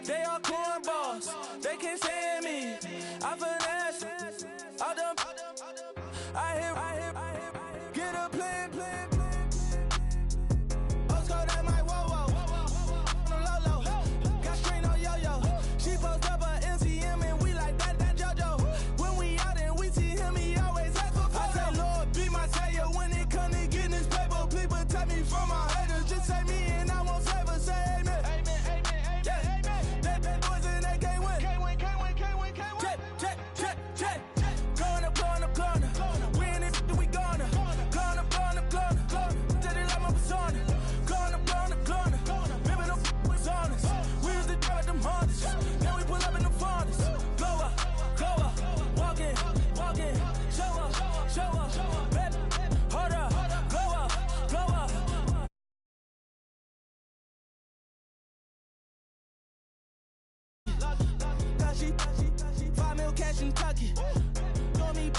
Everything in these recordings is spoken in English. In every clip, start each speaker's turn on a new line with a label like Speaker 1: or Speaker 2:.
Speaker 1: They all cornballs, they can't stand me. I finesse, I dump, I hit, get a plan. Osco, that my whoa, no low. Got screen on yo-yo. She post up a MCM and we like that JoJo. When we out and we see him, he always ask for photo. I say, Lord, be my savior when it come to getting this paper. Please protect me from my haters. Just say me and I won't save her. Say amen. Kentucky. Me,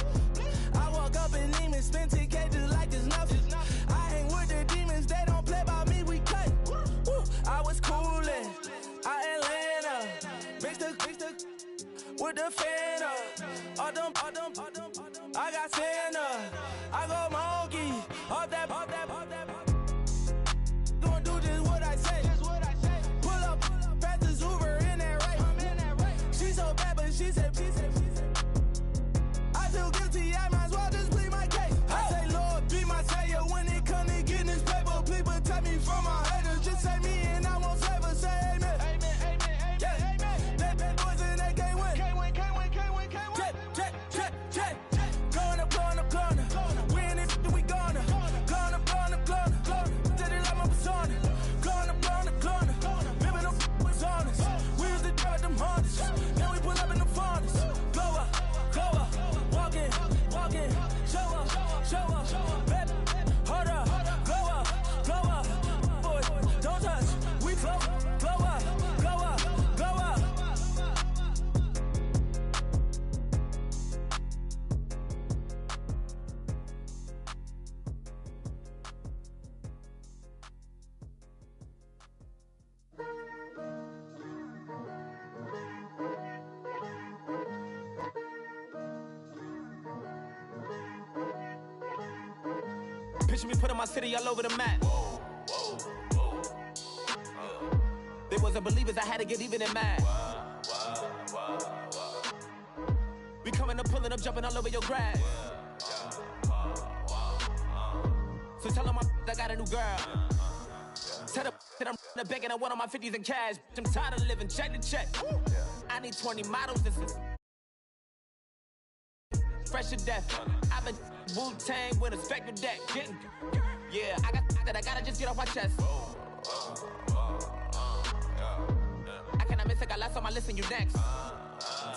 Speaker 1: I walk up in demons, spend 10K just like it's nothing. I hang with the demons, they don't play by me, we cut. Woo. I was coolin' out Atlanta, mixed with the fan up. All them, I got Santa, I go monkey, all that. Gonna do just what I say. Pull up, pass the Uber in that race. She so bad, but she said. I feel guilty, I might as well just plead my case. I say, Lord, be my savior when it come to getting this paper. Please protect me from my haters. Just say me and I won't save her. Say amen. That boys in that game win. Check. Going up. We in this, we gonna. Going up. Did it like my persona. Going up. Living no was honest. We used to drive them Hondas. Now we pull up in the Fondas. Glow up. Walking, show up, baby, hold up, glow up, boy, don't touch, we glow up. Picture me putting my city all over the map. They wasn't believers, I had to get even in mad. We coming up, pulling up, jumping all over your grass. So tell them I got a new girl. Tell them that I'm the bank and I want all my 50s in cash. I'm tired of living check to check. I need 20 models, this is fresh to death. I've been Wu-Tang with a spectre deck. Yeah, I gotta just get off my chest. I cannot miss it, got last on my list and you next.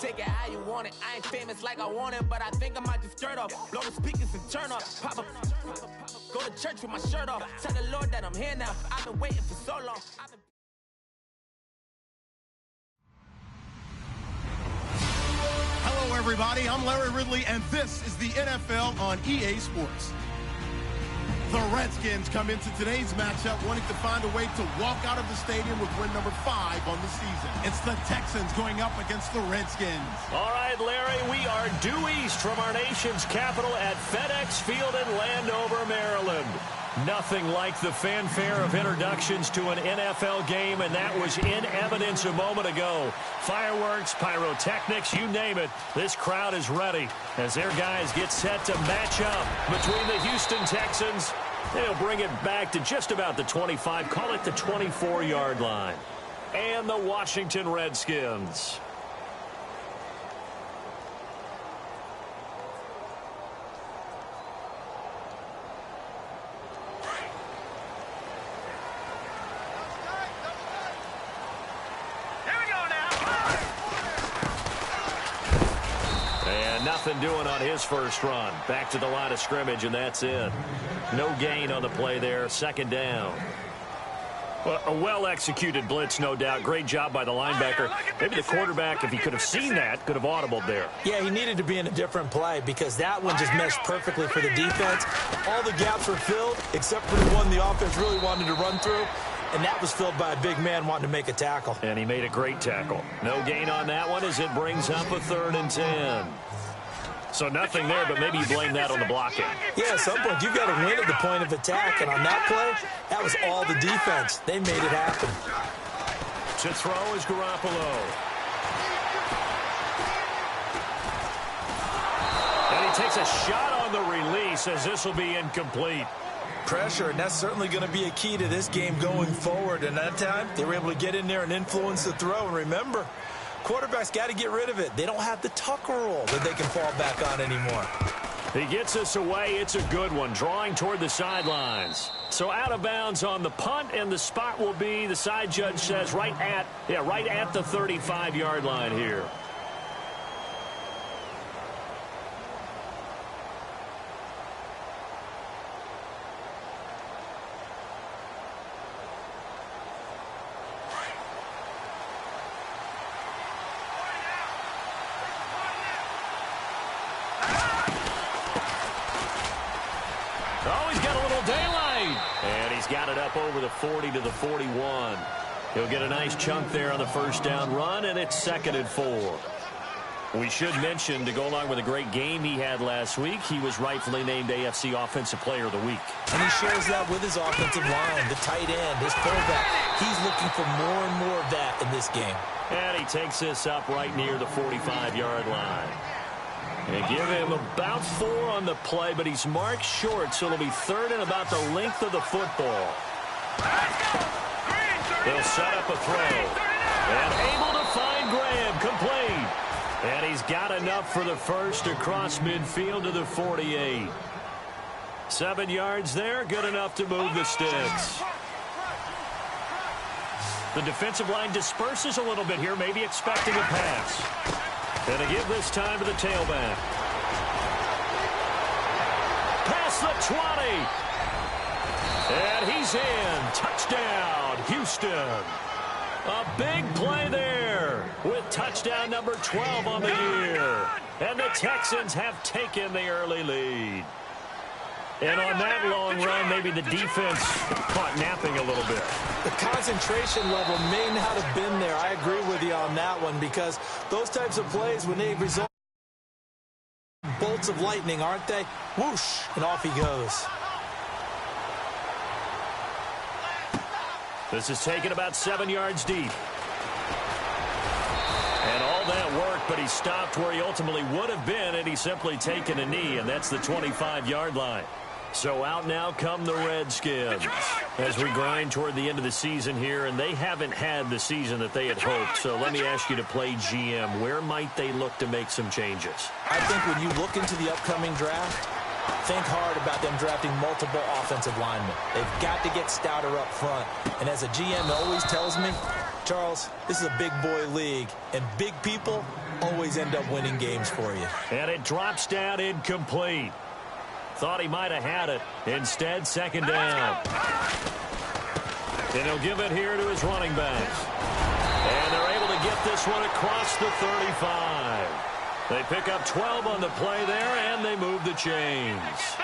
Speaker 1: Take it how you want it. I ain't famous like I want it, but I think I might just skirt off. Blow the speakers and turn off. Pop up. Go to church with my shirt off. Tell the Lord that I'm here now. I've been waiting for so long.
Speaker 2: Hello, everybody. I'm Larry Ridley, and this is the NFL on EA Sports. The Redskins come into today's matchup wanting to find a way to walk out of the stadium with win number 5 on the season. It's the Texans going up against the Redskins.
Speaker 3: All right, Larry, we are due east from our nation's capital at FedEx Field in Landover, Maryland. Nothing like the fanfare of introductions to an NFL game, and that was in evidence a moment ago. Fireworks, pyrotechnics, you name it. This crowd is ready as their guys get set to match up between the Houston Texans. They'll bring it back to just about the 25, call it the 24-yard line. And the Washington Redskins. Nothing doing on his first run. Back to the line of scrimmage, and that's it. No gain on the play there. Second down. Well, a well-executed blitz, no doubt. Great job by the linebacker. Maybe the quarterback, if he could have seen that, could have audibled there.
Speaker 4: Yeah, he needed to be in a different play because that one just meshed perfectly for the defense. All the gaps were filled except for the one the offense really wanted to run through. and that was filled by a big man wanting to make a tackle.
Speaker 3: And he made a great tackle. No gain on that one as it brings up a 3rd and 10. So nothing there, but maybe you blame that on the blocking.
Speaker 4: Yeah, at some point, you've got to win at the point of attack. And on that play, that was all the defense. They made it happen.
Speaker 3: To throw is Garoppolo. And he takes a shot on the release as this will be incomplete.
Speaker 4: Pressure, and that's certainly going to be a key to this game going forward. And that time, they were able to get in there and influence the throw. And remember, quarterbacks got to get rid of it. They don't have the Tucker rule that they can fall back on anymore.
Speaker 3: He gets us away. It's a good one, drawing toward the sidelines. So out of bounds on the punt, and the spot will be, the side judge says, right at the 35-yard line here. Got it up over the 40 to the 41. He'll get a nice chunk there on the 1st down run, and it's 2nd and 4. We should mention, to go along with a great game he had last week, he was rightfully named AFC Offensive Player of the Week.
Speaker 4: And he shares that with his offensive line, the tight end, his fullback. He's looking for more and more of that in this game.
Speaker 3: And he takes this up right near the 45-yard line. They give him about 4 on the play, but he's marked short, so it'll be 3rd and about the length of the football. They'll set up a throw. And able to find Graham, complete. And he's got enough for the 1st across midfield to the 48. 7 yards there, good enough to move the sticks. The defensive line disperses a little bit here, maybe expecting a pass. And to give this time to the tailback. Past the 20. And he's in. Touchdown, Houston. A big play there with touchdown number 12 on the year. And the Texans have taken the early lead. And on that long run, maybe the defense caught napping a little bit.
Speaker 4: The concentration level may not have been there. I agree with you on that one, because those types of plays, when they result in bolts of lightning, aren't they? Whoosh, and off he goes.
Speaker 3: This is taken about 7 yards deep. And all that work, but he stopped where he ultimately would have been, and he's simply taken a knee, and that's the 25-yard line. So out now come the Redskins as we grind toward the end of the season here, and they haven't had the season that they had hoped. So let me ask you to play GM. Where might they look to make some changes?
Speaker 4: I think when you look into the upcoming draft, think hard about them drafting multiple offensive linemen. They've got to get stouter up front. And as a GM always tells me, Charles, this is a big boy league, and big people always end up winning games for you.
Speaker 3: And it drops down incomplete. Thought he might have had it. Instead, 2nd down. And he'll give it here to his running backs. And they're able to get this one across the 35. They pick up 12 on the play there, and they move the chains.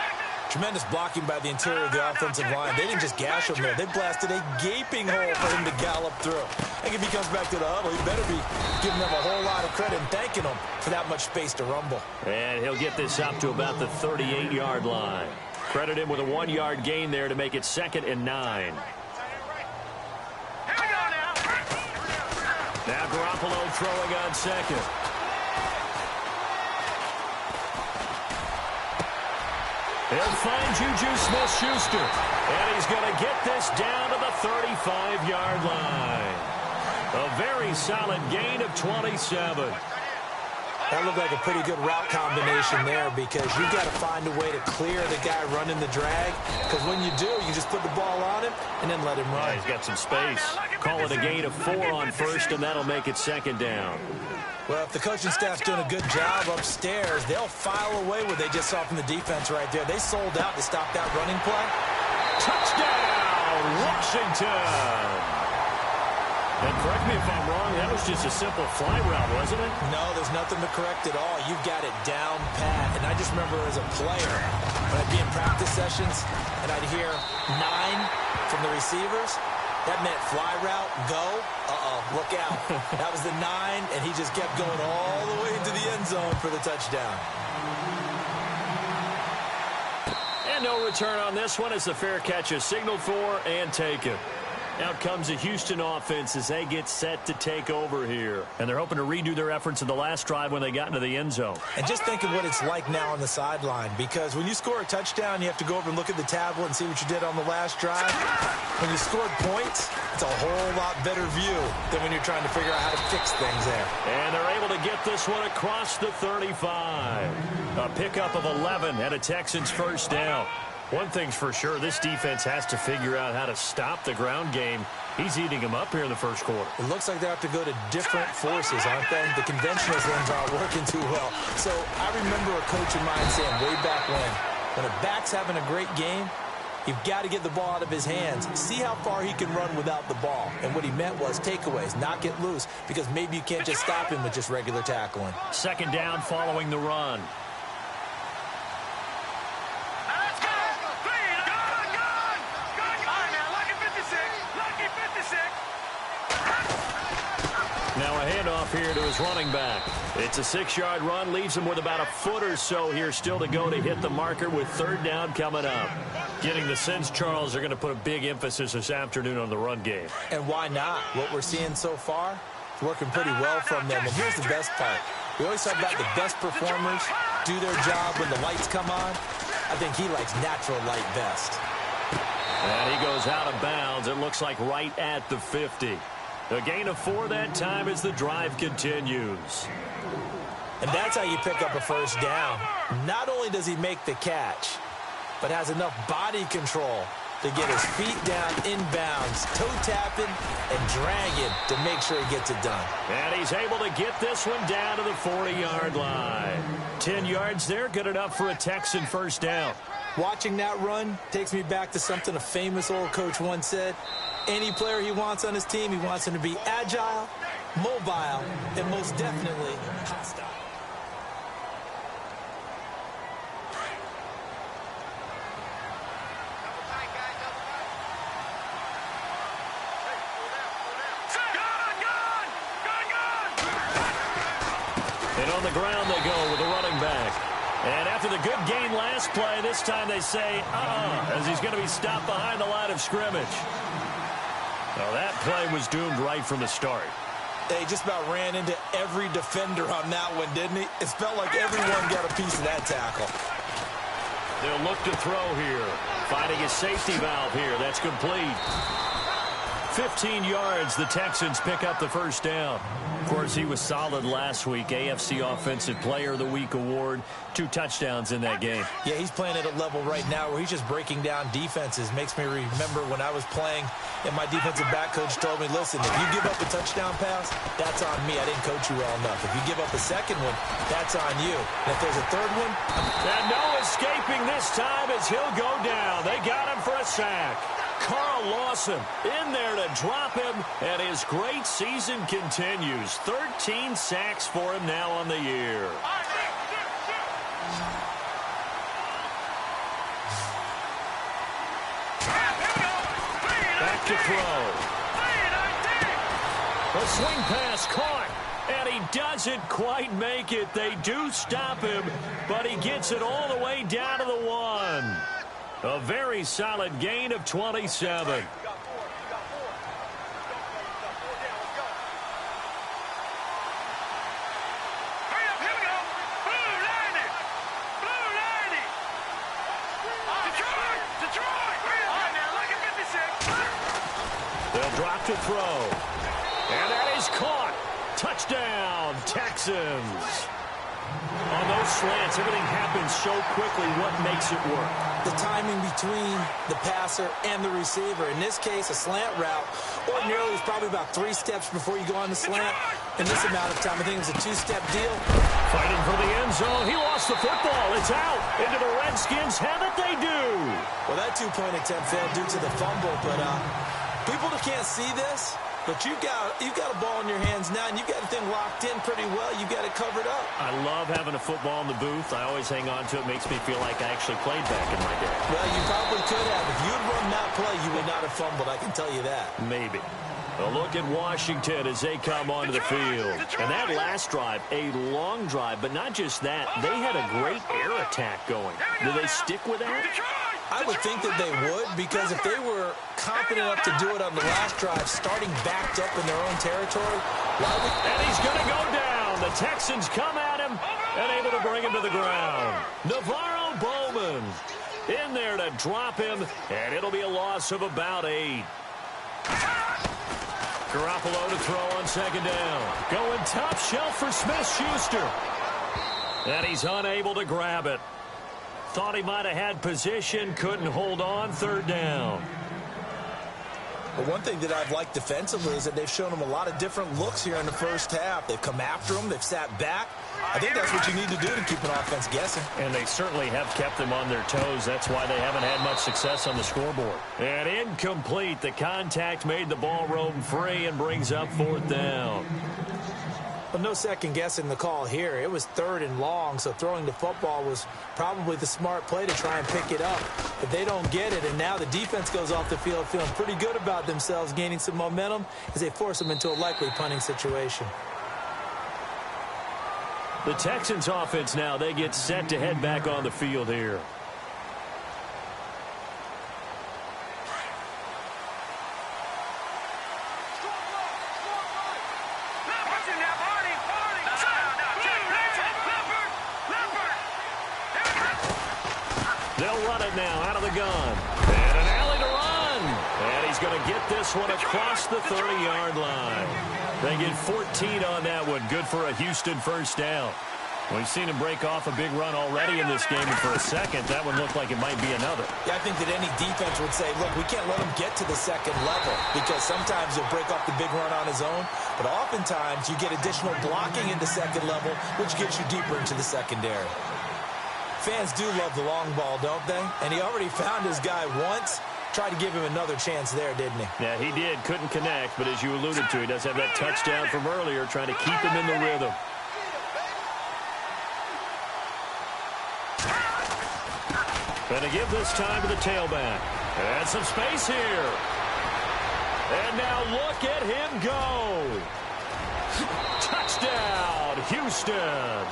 Speaker 4: Tremendous blocking by the interior of the offensive line. They didn't just gash him there. They blasted a gaping hole for him to gallop through. I think if he comes back to the huddle, he better be giving them a whole lot of credit and thanking them for that much space to rumble.
Speaker 3: And he'll get this up to about the 38-yard line. Credit him with a 1-yard gain there to make it 2nd and 9. Now Garoppolo throwing on 2nd. He'll find Juju Smith-Schuster. And he's going to get this down to the 35-yard line. A very solid gain of 27.
Speaker 4: That looked like a pretty good route combination there, because you've got to find a way to clear the guy running the drag. Because when you do, you just put the ball on him and then let him run.
Speaker 3: Yeah, he's got some space. Call it a gain of 4 on 1st, and that'll make it 2nd down.
Speaker 4: Well, if the coaching staff's doing a good job upstairs, they'll file away what they just saw from the defense right there. They sold out to stop that running play.
Speaker 3: Touchdown, Washington! And correct me if I'm wrong, that was just a simple fly route, wasn't it?
Speaker 4: No, there's nothing to correct at all. You've got it down pat. And I just remember as a player, when I'd be in practice sessions and I'd hear 9 from the receivers, That meant fly route, go. Uh-oh, look out. That was the 9, and he just kept going all the way into the end zone for the touchdown.
Speaker 3: And no return on this one as the fair catch is signaled for and taken. Out comes the Houston offense as they get set to take over here. And they're hoping to redo their efforts in the last drive when they got into the end zone.
Speaker 4: And just think of what it's like now on the sideline, because when you score a touchdown, you have to go over and look at the tablet and see what you did on the last drive. When you scored points, it's a whole lot better view than when you're trying to figure out how to fix things there.
Speaker 3: And they're able to get this one across the 35. A pickup of 11 and a Texans first down. One thing's for sure, this defense has to figure out how to stop the ground game. He's eating them up here in the first quarter.
Speaker 4: It looks like they have to go to different forces, aren't they? The conventional things aren't working too well. So I remember a coach of mine saying way back when a back's having a great game, you've got to get the ball out of his hands. See how far he can run without the ball. And what he meant was takeaways, not get loose, because maybe you can't just stop him with just regular tackling.
Speaker 3: Second down following the run. Now a handoff here to his running back. It's a 6-yard run, leaves him with about a foot or so here still to go to hit the marker with third down coming up. Getting the sense, Charles, they're going to put a big emphasis this afternoon on the run game.
Speaker 4: And why not? What we're seeing so far is working pretty well from them. And here's the best part. We always talk about the best performers do their job when the lights come on. I think he likes natural light best.
Speaker 3: And he goes out of bounds. It looks like right at the 50. A gain of 4 that time as the drive continues.
Speaker 4: And that's how you pick up a first down. Not only does he make the catch, but has enough body control to get his feet down inbounds, toe tapping and dragging to make sure he gets it done.
Speaker 3: And he's able to get this one down to the 40-yard line. 10 yards there, good enough for a Texan first down.
Speaker 4: Watching that run takes me back to something a famous old coach once said. Any player he wants on his team, he wants him to be agile, mobile, and most definitely hostile.
Speaker 3: And on the ground they go with the running back. And after the good gain last play, this time they say, as he's going to be stopped behind the line of scrimmage. Well, that play was doomed right from the start.
Speaker 4: He just about ran into every defender on that one, didn't he? It felt like everyone got a piece of that tackle.
Speaker 3: They'll look to throw here. Finding a safety valve here. That's complete. 15 yards. The Texans pick up the first down. Of course, he was solid last week. AFC Offensive Player of the Week award. 2 touchdowns in that game.
Speaker 4: Yeah, he's playing at a level right now where he's just breaking down defenses. Makes me remember when I was playing and my defensive back coach told me, listen, if you give up a touchdown pass, that's on me. I didn't coach you well enough. If you give up a second one, that's on you. And if there's a third one...
Speaker 3: And no escaping this time as he'll go down. They got him for a sack. Carl Lawson in there to drop him, and his great season continues. 13 sacks for him now on the year. Back to throw. A swing pass caught, and he doesn't quite make it. They do stop him, but he gets it all the way down to the 1. A very solid gain of 27. They'll drop to throw. And that is caught. Touchdown, Texans. On those slants, everything happens so quickly. What makes it work?
Speaker 4: The timing between the passer and the receiver. In this case, a slant route. Ordinarily, it's probably about 3 steps before you go on the slant. In this amount of time, I think it was a 2-step deal.
Speaker 3: Fighting for the end zone. He lost the football. It's out. Into the Redskins. Have it they do.
Speaker 4: Well, that 2-point attempt failed due to the fumble, but people that can't see this, But you've got a ball in your hands now, and you've got the thing locked in pretty well. You've got it covered up.
Speaker 3: I love having a football in the booth. I always hang on to it. Makes me feel like I actually played back in my day.
Speaker 4: Well, you probably could have. If you had run that play, you would not have fumbled. I can tell you that.
Speaker 3: Maybe. A look at Washington as they come onto the field. And that last drive, a long drive, but not just that. They had a great air attack going. Do they stick with that?
Speaker 4: I would think that they would, because if they were confident enough to do it on the last drive, starting backed up in their own territory, why would...
Speaker 3: And he's going to go down. The Texans come at him and able to bring him to the ground. Navarro Bowman in there to drop him, and it'll be a loss of about 8. Garoppolo to throw on second down. Going top shelf for Smith-Schuster. And he's unable to grab it. Thought he might have had position, couldn't hold on, third down.
Speaker 4: But one thing that I've liked defensively is that they've shown them a lot of different looks here in the first half. They've come after them, they've sat back. I think that's what you need to do to keep an offense guessing.
Speaker 3: And they certainly have kept them on their toes. That's why they haven't had much success on the scoreboard. And incomplete. The contact made the ball roam free and brings up fourth down.
Speaker 4: Well, no second guessing the call here. It was third and long, so throwing the football was probably the smart play to try and pick it up. But they don't get it, and now the defense goes off the field feeling pretty good about themselves, gaining some momentum as they force them into a likely punting situation.
Speaker 3: The Texans offense now, they get set to head back on the field here. They'll run it now out of the gun. And an alley to run. And he's going to get this one across the 30-yard line. They get 14 on that one. Good for a Houston first down. We've seen him break off a big run already in this game, and for a second, that one looked like it might be another.
Speaker 4: Yeah, I think that any defense would say, look, we can't let him get to the second level, because sometimes he'll break off the big run on his own, but oftentimes you get additional blocking in the second level, which gets you deeper into the secondary. Fans do love the long ball, don't they? And he already found his guy once. Tried to give him another chance there, didn't he?
Speaker 3: Yeah, he did. Couldn't connect, but as you alluded to, he does have that touchdown from earlier, trying to keep him in the rhythm. Going to give this time to the tailback. And some space here. And now look at him go. Touchdown, Houston.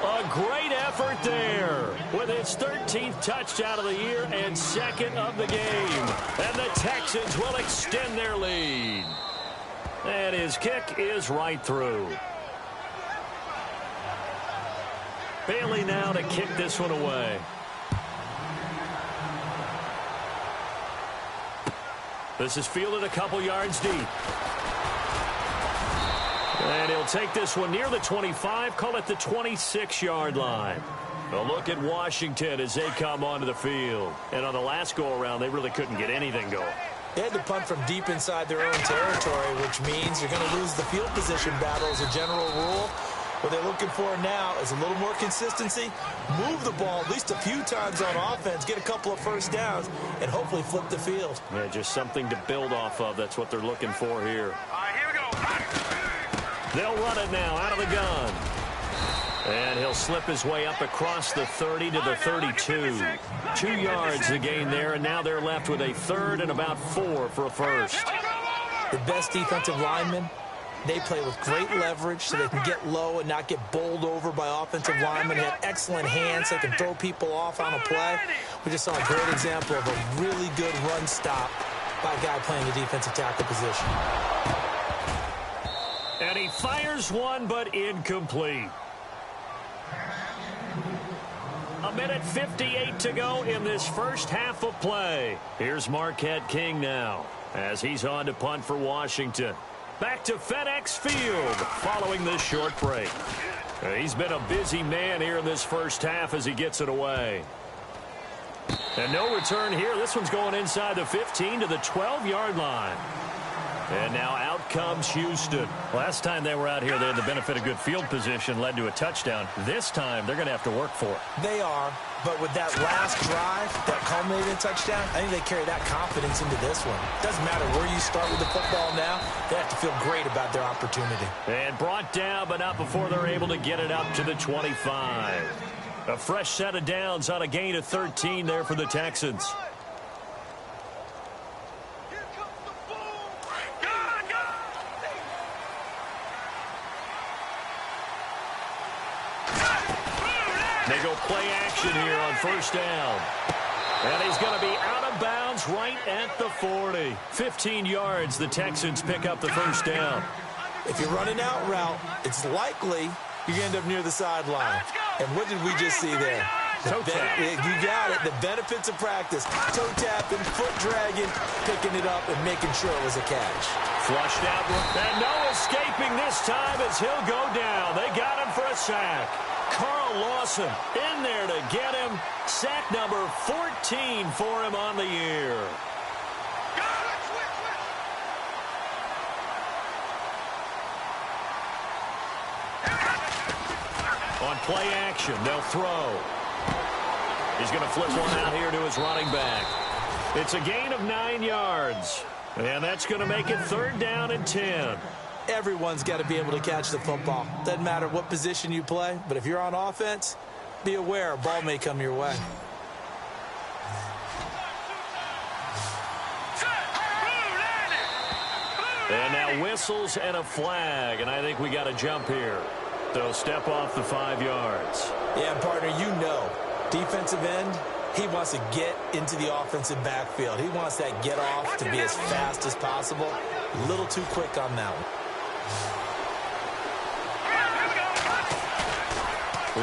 Speaker 3: A great effort there with his 13th touchdown of the year and second of the game. And the Texans will extend their lead. And his kick is right through. Bailey now to kick this one away. This is fielded a couple yards deep. And he'll take this one near the 25, call it the 26-yard line. A look at Washington as they come onto the field. And on the last go-around, they really couldn't get anything going.
Speaker 4: They had to punt from deep inside their own territory, which means you're going to lose the field position battle as a general rule. What they're looking for now is a little more consistency, move the ball at least a few times on offense, get a couple of first downs, and hopefully flip the field.
Speaker 3: Yeah, just something to build off of. That's what they're looking for here.
Speaker 1: All right, here we go.
Speaker 3: They'll run it now out of the gun. And he'll slip his way up across the 30 to the 32. 2 yards the gain there, and now they're left with a third and about 4 for a first.
Speaker 4: The best defensive linemen, they play with great leverage so they can get low and not get bowled over by offensive linemen. They have excellent hands. They can throw people off on a play. We just saw a great example of a really good run stop by a guy playing the defensive tackle position.
Speaker 3: And he fires one, but incomplete. A minute 58 to go in this first half of play. Here's Marquette King now as he's on to punt for Washington. Back to FedEx Field following this short break. He's been a busy man here in this first half as he gets it away. And no return here. This one's going inside the 15 to the 12-yard line. And now out comes Houston. Last time they were out here, they had the benefit of good field position, led to a touchdown. This time, they're going to have to work for it.
Speaker 4: They are, but with that last drive, that culminated in touchdown, I think they carry that confidence into this one. Doesn't matter where you start with the football now, they have to feel great about their opportunity.
Speaker 3: And brought down, but not before they're able to get it up to the 25. A fresh set of downs on a gain of 13 there for the Texans. They go play action here on first down. And he's going to be out of bounds right at the 40. 15 yards, the Texans pick up the first down.
Speaker 4: If you're running out route, it's likely you're going to end up near the sideline. And what did we just see there?
Speaker 3: Toe tap.
Speaker 4: You got it. The benefits of practice. Toe tapping, foot dragging, picking it up, and making sure it was a catch.
Speaker 3: Flushed out. And no escaping this time as he'll go down. They got him for a sack. Carl Lawson in there to get him. Sack number 14 for him on the year. On play action, they'll throw. He's going to flip one out here to his running back. It's a gain of 9 yards. And that's going to make it third down and 10.
Speaker 4: Everyone's got to be able to catch the football. Doesn't matter what position you play, but if you're on offense, be aware a ball may come your way.
Speaker 3: And now whistles and a flag, and I think we got a jump here. They'll step off the 5 yards.
Speaker 4: Yeah, partner, you know, defensive end, he wants to get into the offensive backfield. He wants that get off to be as fast as possible. A little too quick on that one.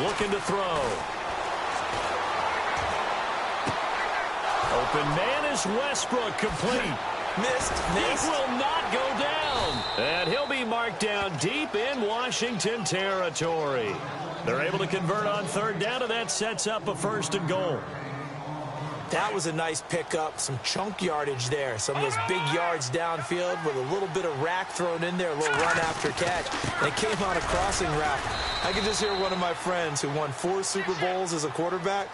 Speaker 3: Looking to throw. Open man is Westbrook, complete.
Speaker 4: Missed.
Speaker 3: He will not go down. And he'll be marked down deep in Washington territory. They're able to convert on third down, and that sets up a first and goal.
Speaker 4: That was a nice pickup, some chunk yardage there. Some of those big yards downfield with a little bit of rack thrown in there, a little run after catch. They came on a crossing route. I can just hear one of my friends who won 4 Super Bowls as a quarterback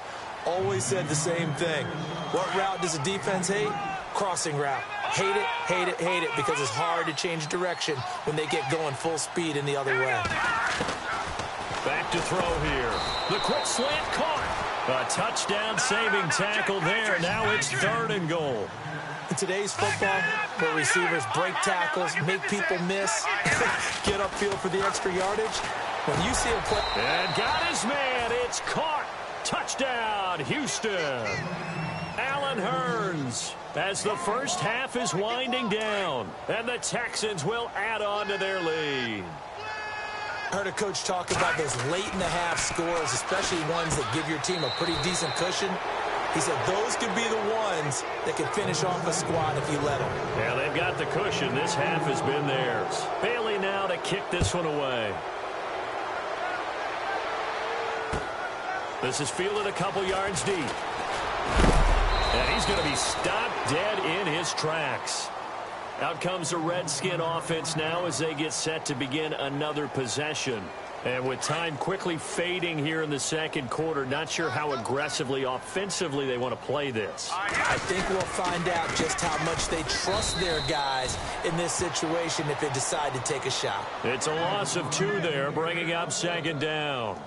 Speaker 4: always said the same thing. What route does a defense hate? Crossing route. Hate it, hate it, hate it, because it's hard to change direction when they get going full speed in the other way.
Speaker 3: Back to throw here. The quick slant caught. A touchdown saving tackle there. Now it's third and goal.
Speaker 4: In today's football, where receivers break tackles, make people miss, get upfield for the extra yardage, when you see a play...
Speaker 3: And got his man. It's caught. Touchdown, Houston. Allen Hurns as the first half is winding down. And the Texans will add on to their lead.
Speaker 4: I heard a coach talk about those late-in-the-half scores, especially ones that give your team a pretty decent cushion. He said those could be the ones that can finish off a squad if you let them.
Speaker 3: Yeah, they've got the cushion. This half has been theirs. Bailey now to kick this one away. This is fielded a couple yards deep. And he's going to be stopped dead in his tracks. Out comes the Redskin offense now as they get set to begin another possession. And with time quickly fading here in the second quarter, not sure how aggressively, offensively they want to play this.
Speaker 4: I think we'll find out just how much they trust their guys in this situation if they decide to take a shot.
Speaker 3: It's a loss of 2 there, bringing up second down.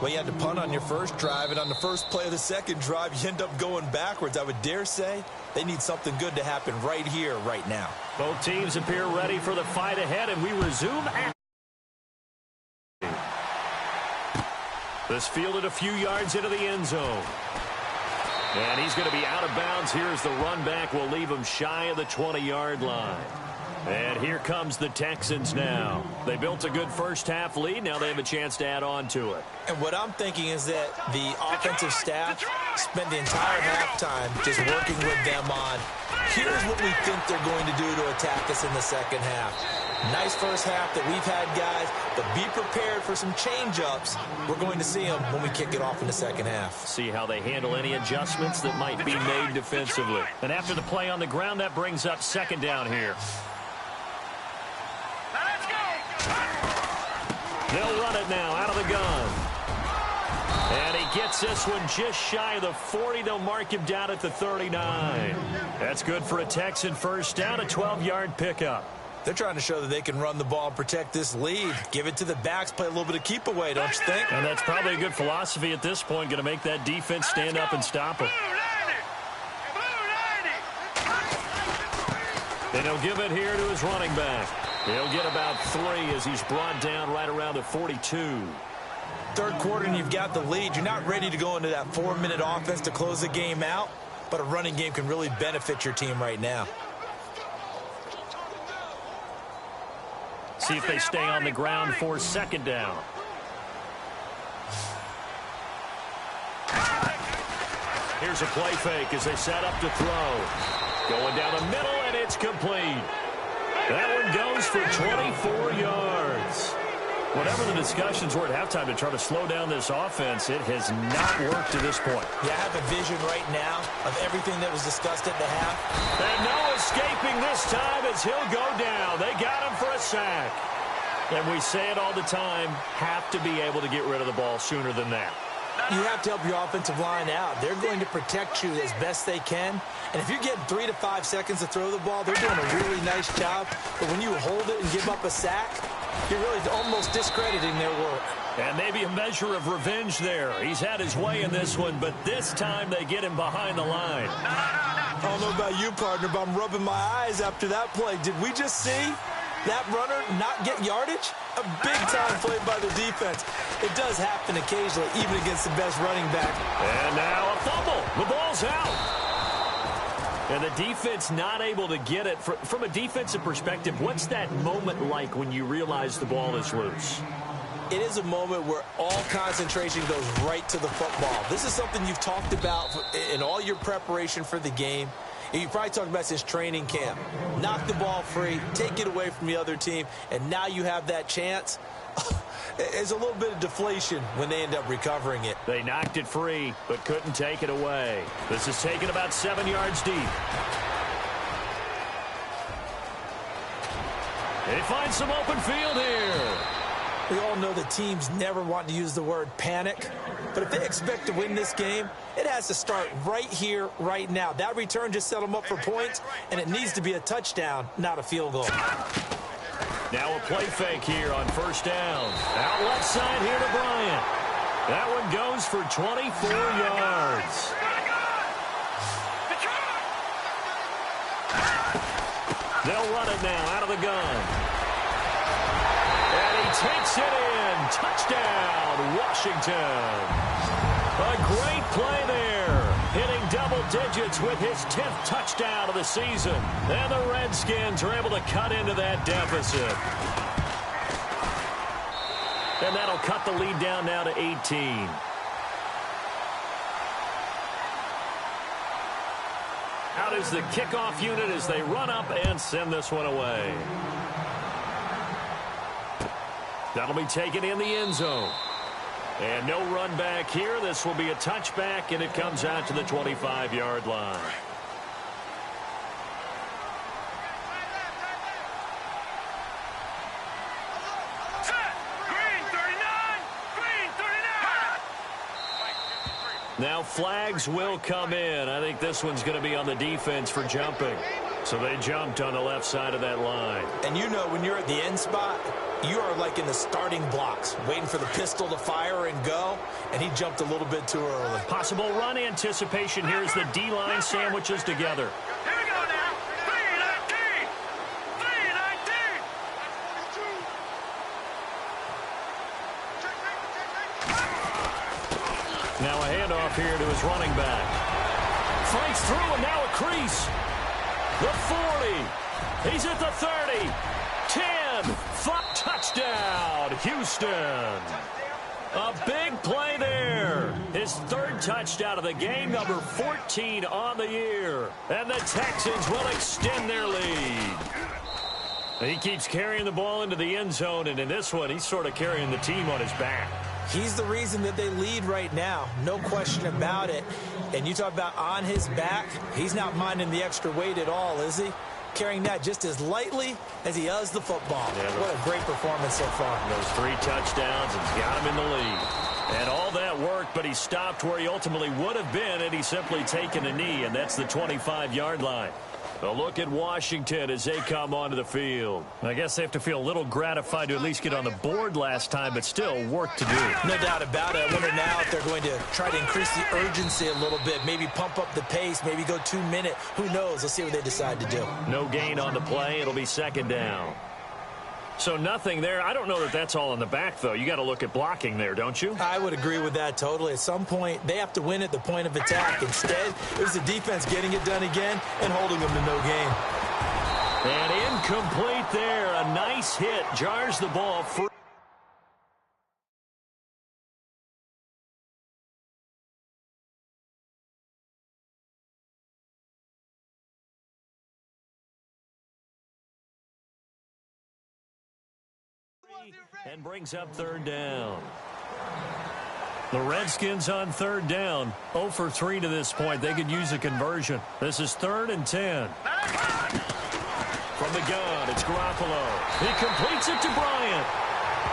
Speaker 4: Well, you had to punt on your first drive, and on the first play of the second drive, you end up going backwards. I would dare say they need something good to happen right here, right now.
Speaker 3: Both teams appear ready for the fight ahead, and we resume at... This fielded a few yards into the end zone. And he's going to be out of bounds here as the run back will leave him shy of the 20-yard line. And here comes the Texans now. They built a good first-half lead. Now they have a chance to add on to it.
Speaker 4: And what I'm thinking is that the offensive staff spent the entire halftime just working with them on, here's what we think they're going to do to attack us in the second half. Nice first half that we've had, guys, but be prepared for some change-ups. We're going to see them when we kick it off in the second half.
Speaker 3: See how they handle any adjustments that might be made defensively. And after the play on the ground, that brings up second down here. They'll run it now out of the gun. And he gets this one just shy of the 40. They'll mark him down at the 39. That's good for a Texan first down, a 12-yard pickup.
Speaker 4: They're trying to show that they can run the ball and protect this lead. Give it to the backs, play a little bit of keep away, don't you think?
Speaker 3: And that's probably a good philosophy at this point, going to make that defense stand up and stop him. And he'll give it here to his running back. He'll get about 3 as he's brought down right around the 42.
Speaker 4: Third quarter and you've got the lead. You're not ready to go into that 4-minute offense to close the game out, but a running game can really benefit your team right now.
Speaker 3: See if they stay on the ground for second down. Here's a play fake as they set up to throw. Going down the middle, and it's complete. That one goes for 24 yards. Whatever the discussions were at halftime to try to slow down this offense, it has not worked to this point.
Speaker 4: Yeah, I have a vision right now of everything that was discussed at the half.
Speaker 3: And no escaping this time as he'll go down. They got him for a sack. And we say it all the time, have to be able to get rid of the ball sooner than that.
Speaker 4: You have to help your offensive line out. They're going to protect you as best they can. And if you're getting 3 to 5 seconds to throw the ball, they're doing a really nice job. But when you hold it and give up a sack, you're really almost discrediting their work.
Speaker 3: And maybe a measure of revenge there. He's had his way in this one, but this time they get him behind the line.
Speaker 4: I don't know about you, partner, but I'm rubbing my eyes after that play. Did we just see that runner not get yardage? A big-time play by the defense. It does happen occasionally, even against the best running back.
Speaker 3: And now a fumble. The ball's out. And the defense not able to get it. From a defensive perspective, what's that moment like when you realize the ball is loose?
Speaker 4: It is a moment where all concentration goes right to the football. This is something you've talked about in all your preparation for the game. You probably talked about since training camp. Knock the ball free, take it away from the other team, and now you have that chance. It's a little bit of deflation when they end up recovering it.
Speaker 3: They knocked it free, but couldn't take it away. This is taken about 7 yards deep. They find some open field here.
Speaker 4: We all know the teams never want to use the word panic, but if they expect to win this game, it has to start right here, right now. That return just set them up for points, and it needs to be a touchdown, not a field goal.
Speaker 3: Now a play fake here on first down. Out left side here to Bryant. That one goes for 24 yards. They'll run it now out of the gun. And he takes it in. Touchdown, Washington. A great play there. Hitting double digits with his 10th touchdown of the season. And the Redskins are able to cut into that deficit. And that'll cut the lead down now to 18. Out is the kickoff unit as they run up and send this one away. That'll be taken in the end zone. And no run back here. This will be a touchback, and it comes out to the 25-yard line. Now flags will come in. I think this one's going to be on the defense for jumping. So they jumped on the left side of that line.
Speaker 4: And you know when you're at the end spot, you are like in the starting blocks, waiting for the pistol to fire and go, and he jumped a little bit too early.
Speaker 3: Possible run anticipation here as the D-line sandwiches together.
Speaker 1: Here we go now. 3-19. 3-19.
Speaker 3: Now a handoff here to his running back. Fights through, and now a crease. The 40. He's at the 30. 10. 5. Touchdown, Houston. A big play there. His third touchdown of the game, number 14 on the year. And the Texans will extend their lead. He keeps carrying the ball into the end zone, and in this one, he's sort of carrying the team on his back.
Speaker 4: He's the reason that they lead right now, no question about it. And you talk about on his back, he's not minding the extra weight at all, is he? carrying that just as lightly as he does the football. Yeah, what a great performance so far.
Speaker 3: Those 3 touchdowns has got him in the lead. And all that worked, but he stopped where he ultimately would have been had he simply taken a knee, and that's the 25-yard line. A look at Washington as they come onto the field. I guess they have to feel a little gratified to at least get on the board last time, but still work to do.
Speaker 4: No doubt about it. I wonder now if they're going to try to increase the urgency a little bit, maybe pump up the pace, maybe go 2-minute. Who knows? Let's see what they decide to do.
Speaker 3: No gain on the play. It'll be second down. So nothing there. I don't know that that's all in the back, though. You got to look at blocking there, don't you?
Speaker 4: I would agree with that totally. At some point, they have to win at the point of attack. Instead, it was the defense getting it done again and holding them to no gain.
Speaker 3: And incomplete there. A nice hit. Jars the ball free. And brings up third down. The Redskins on third down. 0 for 3 to this point. They could use a conversion. This is 3rd and 10. From the gun, it's Garoppolo. He completes it to Bryant.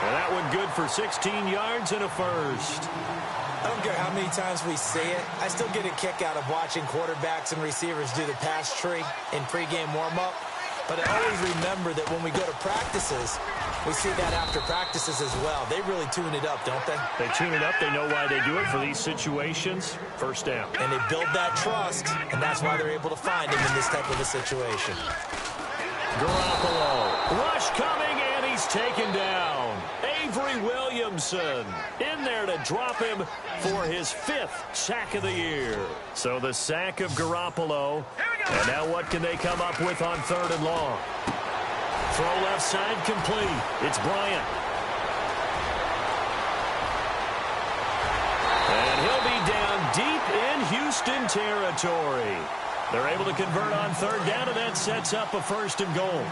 Speaker 3: And that one good for 16 yards and a first.
Speaker 4: I don't care how many times we see it. I still get a kick out of watching quarterbacks and receivers do the pass tree in pregame warm-up. But I always remember that when we go to practices, we see that after practices as well. They really tune it up, don't they?
Speaker 3: They tune it up. They know why they do it for these situations. First down.
Speaker 4: And they build that trust, and that's why they're able to find him in this type of a situation.
Speaker 3: Garoppolo. Rush coming, and he's taken down. Avery Williamson in there to drop him for his 5th sack of the year. So the sack of Garoppolo. And now what can they come up with on 3rd and long? Throw left side complete. It's Bryant. And he'll be down deep in Houston territory. They're able to convert on 3rd down, and that sets up a 1st and goal.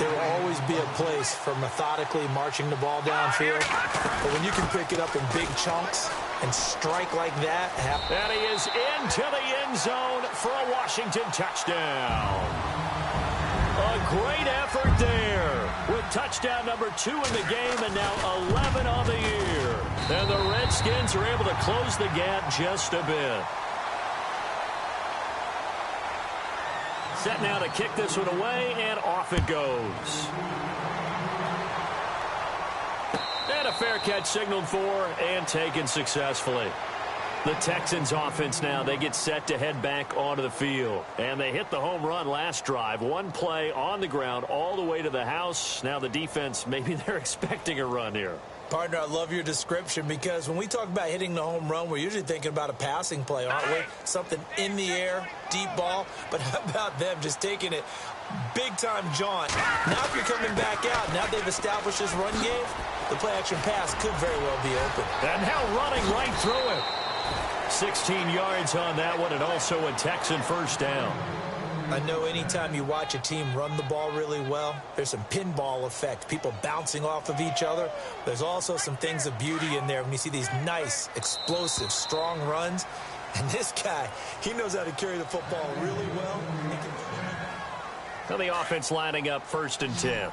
Speaker 4: There will always be a place for methodically marching the ball downfield. But when you can pick it up in big chunks and strike like that.
Speaker 3: And he is into the end zone for a Washington touchdown. A great effort there with touchdown number 2 in the game and now 11 on the year. And the Redskins are able to close the gap just a bit. Set now to kick this one away, and off it goes. And a fair catch signaled for and taken successfully. The Texans offense now, they get set to head back onto the field. And they hit the home run last drive. One play on the ground all the way to the house. Now the defense, maybe they're expecting a run here.
Speaker 4: Partner, I love your description because when we talk about hitting the home run, we're usually thinking about a passing play, aren't we? Something in the air, deep ball. But how about them just taking it big-time jaunt? Now if you're coming back out, now they've established this run game, the play-action pass could very well be open.
Speaker 3: And now running right through it. 16 yards on that one, and also a Texan 1st down.
Speaker 4: I know anytime you watch a team run the ball really well, there's some pinball effect, people bouncing off of each other. There's also some things of beauty in there when you see these nice, explosive, strong runs. And this guy, he knows how to carry the football really well.
Speaker 3: Now the offense lining up 1st and 10.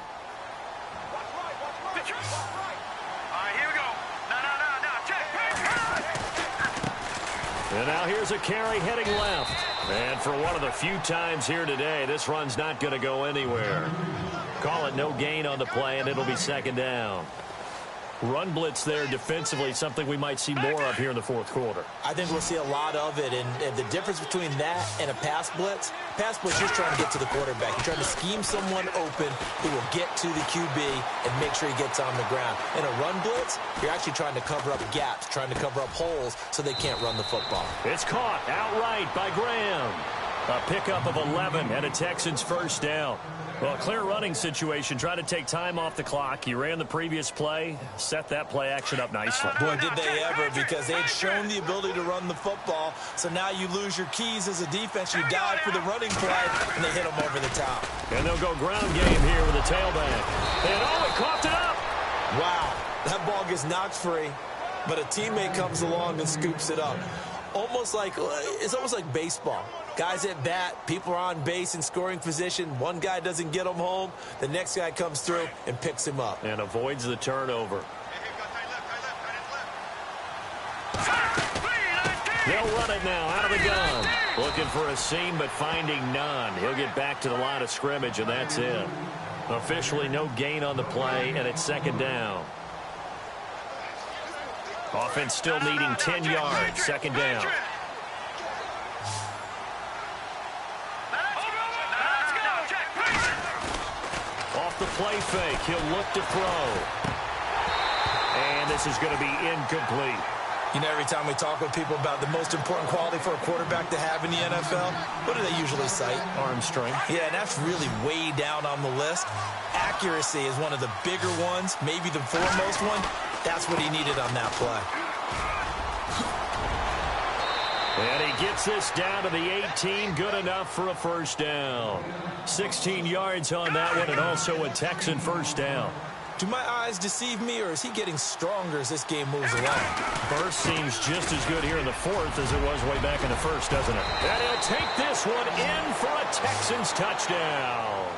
Speaker 3: And now here's a carry heading left. And for one of the few times here today, this run's not going to go anywhere. Call it no gain on the play, and it'll be 2nd down. Run blitz there defensively, something we might see more of here in the 4th quarter.
Speaker 4: I think we'll see a lot of it, and the difference between that and a pass blitz is trying to get to the quarterback. You're trying to scheme someone open who will get to the QB and make sure he gets on the ground. In a run blitz, you're actually trying to cover up gaps, trying to cover up holes so they can't run the football.
Speaker 3: It's caught outright by Graham. A pickup of 11 and a Texans 1st down. Well, clear running situation. Try to take time off the clock. You ran the previous play, set that play action up nicely.
Speaker 4: Boy, did they ever, because they'd shown the ability to run the football. So now you lose your keys as a defense. You dive for the running play, and they hit them over the top.
Speaker 3: And they'll go ground game here with a tailback. And he coughed it up.
Speaker 4: Wow, that ball gets knocked free, but a teammate comes along and scoops it up. it's almost like baseball. Guys at bat, people are on base in scoring position. One guy doesn't get him home. The next guy comes through and picks him up.
Speaker 3: And avoids the turnover. They'll run it now out of the gun. Looking for a seam, but finding none. He'll get back to the line of scrimmage, and that's it. Officially no gain on the play, and it's second down. Offense still needing 10 yards. Second down. Off the play fake. He'll look to throw. And this is going to be incomplete.
Speaker 4: You know, every time we talk with people about the most important quality for a quarterback to have in the NFL, what do they usually cite?
Speaker 3: Arm strength.
Speaker 4: Yeah, and that's really way down on the list. Accuracy is one of the bigger ones, maybe the foremost one. That's what he needed on that play.
Speaker 3: And he gets this down to the 18. Good enough for a first down. 16 yards on that one, and also a Texan first down.
Speaker 4: Do my eyes deceive me, or is he getting stronger as this game moves along?
Speaker 3: Burst seems just as good here in the fourth as it was way back in the first, doesn't it? And he'll take this one in for a Texans touchdown.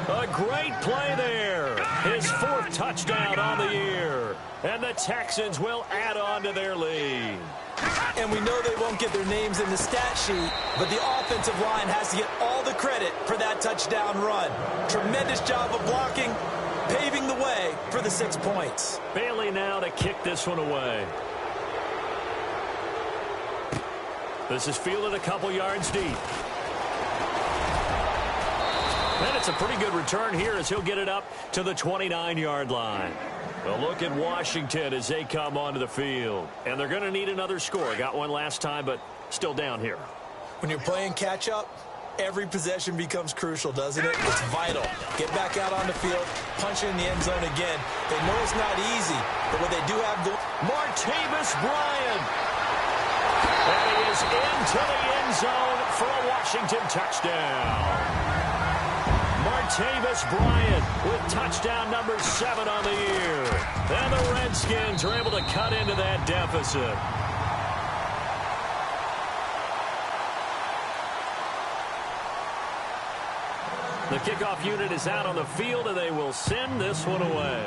Speaker 3: A great play there. His fourth touchdown on the year. And the Texans will add on to their lead.
Speaker 4: And we know they won't get their names in the stat sheet, but the offensive line has to get all the credit for that touchdown run. Tremendous job of blocking, paving the way for the 6 points.
Speaker 3: Bailey now to kick this one away. This is fielded a couple yards deep. And it's a pretty good return here as he'll get it up to the 29-yard line. A look at Washington as they come onto the field. And they're going to need another score. Got one last time, but still down here.
Speaker 4: When you're playing catch-up, every possession becomes crucial, doesn't it? It's vital. Get back out on the field, punch it in the end zone again. They know it's not easy, but what they do have going...
Speaker 3: Martavis Bryant. And he is into the end zone for a Washington touchdown. Martavis Bryant with touchdown number 7 on the year. And the Redskins are able to cut into that deficit. The kickoff unit is out on the field, and they will send this one away.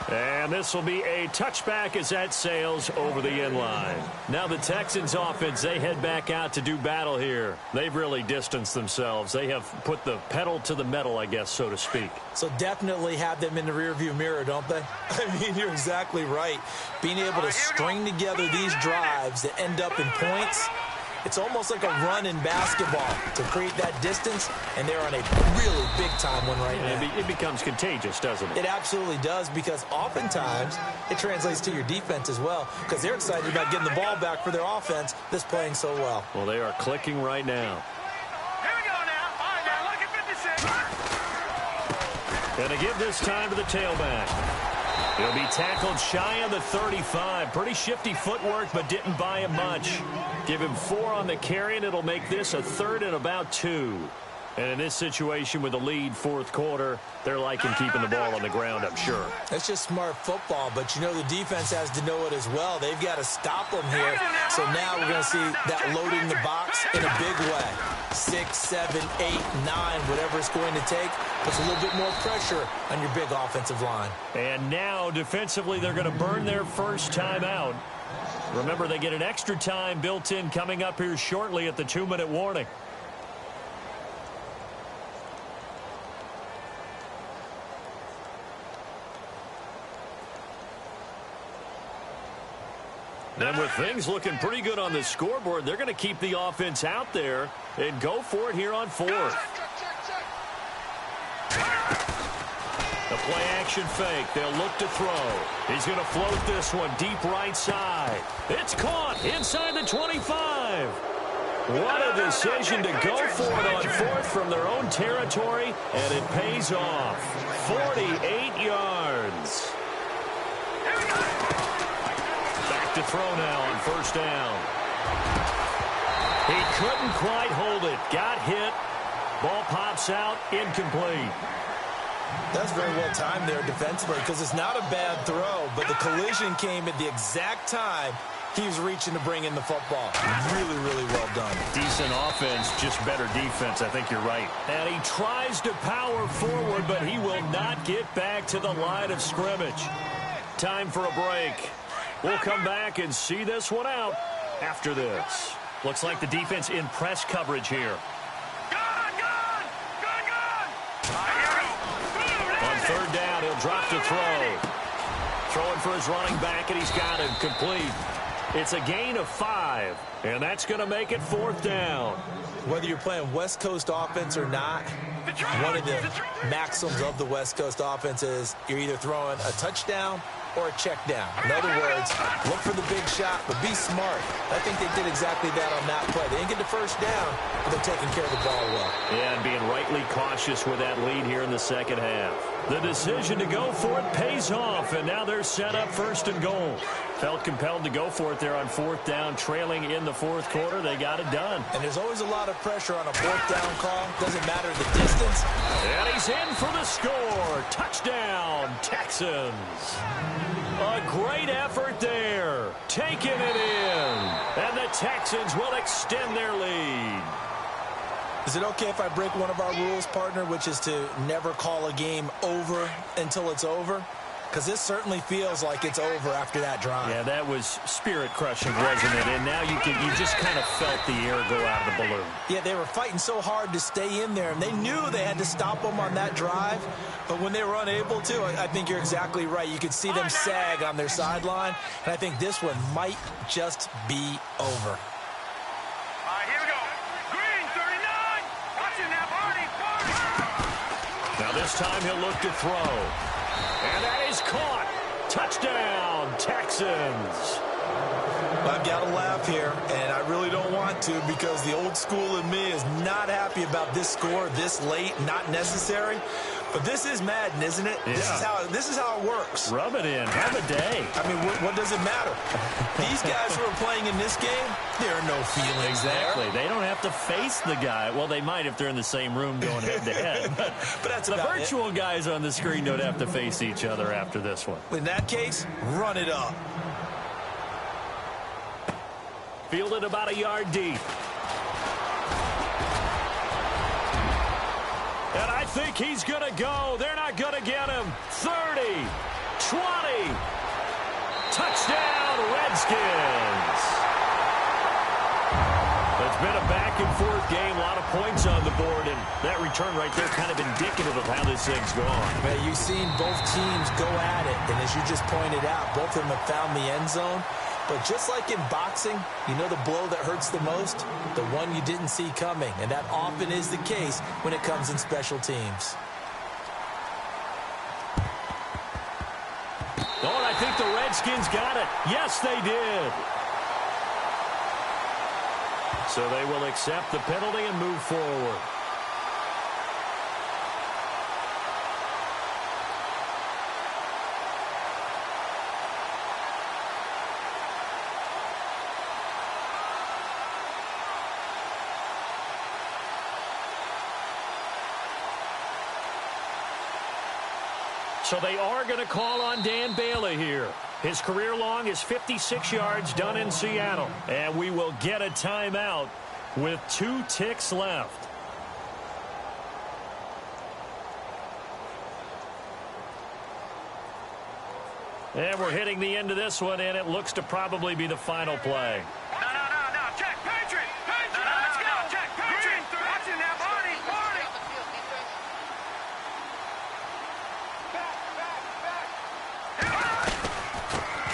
Speaker 3: And this will be a touchback as that sails over the end line. Now the Texans offense, they head back out to do battle here. They've really distanced themselves. They have put the pedal to the metal, I guess, so to speak.
Speaker 4: So definitely have them in the rearview mirror, don't they? I mean, you're exactly right. Being able to string together these drives that end up in points, it's almost like a run in basketball to create that distance, and they're on a really big-time one right now.
Speaker 3: It becomes contagious, doesn't it?
Speaker 4: It absolutely does, because oftentimes it translates to your defense as well, because they're excited about getting the ball back for their offense that's playing so well.
Speaker 3: Well, they are clicking right now.
Speaker 1: Here we go now. All right, now, look at 56.
Speaker 3: And to give this time to the tailback. He'll be tackled shy of the 35. Pretty shifty footwork, but didn't buy him much. Give him 4 on the carry, and it'll make this a 3rd and about 2. And in this situation with the lead fourth quarter, they're liking keeping the ball on the ground, I'm sure.
Speaker 4: That's just smart football, but you know the defense has to know it as well. They've got to stop them here. So now we're going to see that loading the box in a big way. 6, 7, 8, 9, whatever it's going to take, puts a little bit more pressure on your big offensive line.
Speaker 3: And now, defensively, they're going to burn their first time out. Remember, they get an extra time built in coming up here shortly at the 2-minute warning. And with things looking pretty good on the scoreboard, they're going to keep the offense out there and go for it here on 4th. The play-action fake. They'll look to throw. He's going to float this one deep right side. It's caught inside the 25. What a decision to go for it on 4th from their own territory, and it pays off. 48 yards. Back to throw now on 1st down. He couldn't quite hold it. Got hit. Ball pops out. Incomplete.
Speaker 4: That's very well timed there defensively because it's not a bad throw, but the collision came at the exact time he was reaching to bring in the football. Really, really well done.
Speaker 3: Decent offense, just better defense. I think you're right. And he tries to power forward, but he will not get back to the line of scrimmage. Time for a break. We'll come back and see this one out after this. Looks like the defense in press coverage here. On third down, he'll drop to throw. Throwing for his running back, and he's got him complete. It's a gain of 5, and that's going to make it 4th down.
Speaker 4: Whether you're playing West Coast offense or not, one of the maxims of the West Coast offense is you're either throwing a touchdown or a check down. In other words, look for the big shot, but be smart. I think they did exactly that on that play. They didn't get the first down, but they're taking care of the ball well.
Speaker 3: Yeah, and being rightly cautious with that lead here in the second half. The decision to go for it pays off, and now they're set up 1st and goal. Felt compelled to go for it there on 4th down, trailing in the 4th quarter. They got it done.
Speaker 4: And there's always a lot of pressure on a 4th down call. Doesn't matter the distance.
Speaker 3: And he's in for the score. Touchdown, Texans. A great effort there. Taking it in. And the Texans will extend their lead.
Speaker 4: Is it okay if I break one of our rules, partner, which is to never call a game over until it's over? Because this certainly feels like it's over after that drive.
Speaker 3: Yeah, that was spirit-crushing, wasn't it? And now you just kind of felt the air go out of the balloon.
Speaker 4: Yeah, they were fighting so hard to stay in there, and they knew they had to stop them on that drive. But when they were unable to, I think you're exactly right. You could see them sag on their sideline, and I think this one might just be over.
Speaker 1: Here we go. Green, 39. Watching that party.
Speaker 3: Now this time he'll look to throw. And that is caught. Touchdown, Texans.
Speaker 4: I've got to laugh here, and I really don't want to because the old school in me is not happy about this score this late, not necessary. But this is Madden, isn't it?
Speaker 3: Yeah.
Speaker 4: This is how it works.
Speaker 3: Rub it in. Have a day.
Speaker 4: I mean, what does it matter? These guys who are playing in this game, there are no feelings
Speaker 3: Exactly.
Speaker 4: there.
Speaker 3: They don't have to face the guy. Well, they might if they're in the same room going head-to-head. But
Speaker 4: that's
Speaker 3: the
Speaker 4: about
Speaker 3: virtual guys on the screen don't have to face each other after this one.
Speaker 4: In that case, run it up.
Speaker 3: Fielded about a yard deep. And I think he's going to go. They're not going to get him. 30, 20. Touchdown, Redskins. It's been a back-and-forth game. A lot of points on the board. And that return right there kind of indicative of how this thing's gone.
Speaker 4: Man, you've seen both teams go at it. And as you just pointed out, both of them have found the end zone. But just like in boxing, you know the blow that hurts the most? The one you didn't see coming. And that often is the case when it comes in special teams.
Speaker 3: Oh, and I think the Redskins got it. Yes, they did. So they will accept the penalty and move forward. So they are going to call on Dan Bailey here. His career long is 56 yards done in Seattle. And we will get a timeout with 2 ticks left. And we're hitting the end of this one, and it looks to probably be the final play.
Speaker 1: No. Check, Patriot. Let's go. Check, Patriot. Watching that party.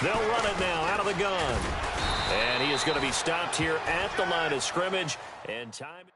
Speaker 3: They'll run it now out of the gun. And he is going to be stopped here at the line of scrimmage. And time...